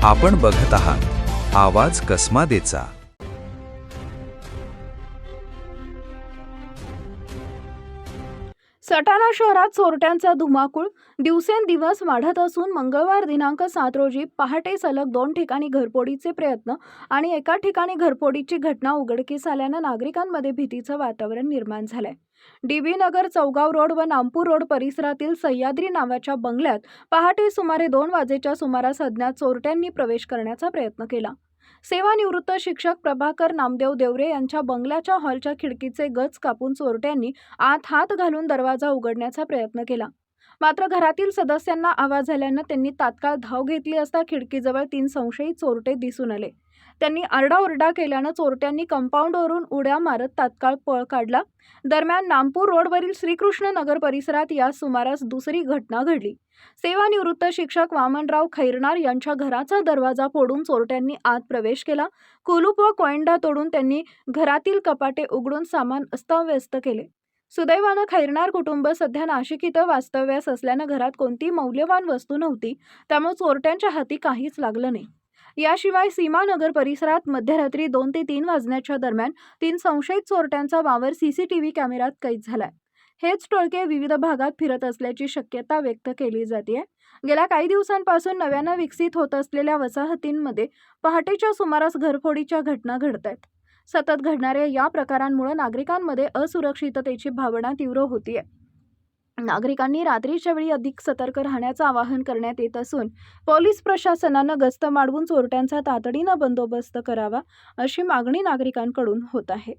आपण बघत आहात आवाज कसमादेचा। सटाणा शहरात चोरट्यांचा धुमाकूळ दिवसेंदिवस वाढत असून मंगळवार दिनांक 7 रोजी पहाटे सलग 2 ठिकाणी घरफोडीचे प्रयत्न आणि एका ठिकाणी घरफोडीची घटना उघडकीस आल्यानं नागरिकांमध्ये भीतीचं वातावरण निर्माण झालंय। डीबी नगर, चौगाव रोड व नामपूर रोड परिसरातील सह्याद्री नावाच्या बंगल्यात पहाटे सुमारे 2 वाजेच्या सुमारास अज्ञात चोरट्यांनी प्रवेश करण्याचा प्रयत्न केला। सेवानिवृत्त शिक्षक प्रभाकर नामदेव देवरे यांच्या बंगल्याच्या हॉलच्या खिडकीचे गच कापून चोरट्यांनी आत हात घालून दरवाजा उघडण्याचा प्रयत्न केला। मात्र घरातील सदस्यांना आवाज आल्यानं त्यांनी तात्काळ धाव घेतली असता खिडकीजवळ 3 संशयित चोरटे दिसून आले। त्यांनी आरडाओरडा केल्यानं चोरट्यांनी कंपाऊंडवरून उड्या मारत तात्काळ पळ काढला। दरम्यान नामपूर रोडवरील श्रीकृष्ण नगर परिसरात या सुमारास दुसरी घटना घडली। सेवानिवृत्त शिक्षक वामनराव खैरनार यांच्या घराचा दरवाजा फोडून चोरट्यांनी आत प्रवेश केला। कुलूप व कोयंडा तोडून त्यांनी घरातील कपाटे उघडून सामान अस्ताव्यस्त केले। सुदैवानं खैरनार कुटुंब सध्या नाशिक इथं वास्तव्यास असल्यानं घरात कोणती मौल्यवान वस्तू नव्हती, त्यामुळे चोरट्यांच्या हाती काहीच लागलं नाही। याशिवाय सीमानगर परिसरात मध्यरात्री 2 ते 3 वाजण्याच्या दरम्यान 3 संशयित चोरट्यांचा वावर सीसीटीव्ही कॅमेऱ्यात कैद झालाय। हेच टोळके विविध भागात फिरत असल्याची शक्यता व्यक्त केली जाते। गेल्या काही दिवसांपासून नव्यानं विकसित होत असलेल्या वसाहतींमध्ये पहाटेच्या सुमारास घरफोडीच्या घटना घडत आहेत। सतत घडणाऱ्या या प्रकारांमुळे नागरिकांमध्ये असुरक्षिततेची भावना तीव्र होतीये। नागरिकांनी रात्रीच्या वेळी अधिक सतर्क राहण्याचं आवाहन करण्यात येत असून पोलीस प्रशासनानं गस्त वाढवून चोरट्यांचा तातडीनं बंदोबस्त करावा अशी मागणी नागरिकांकडून होत आहे।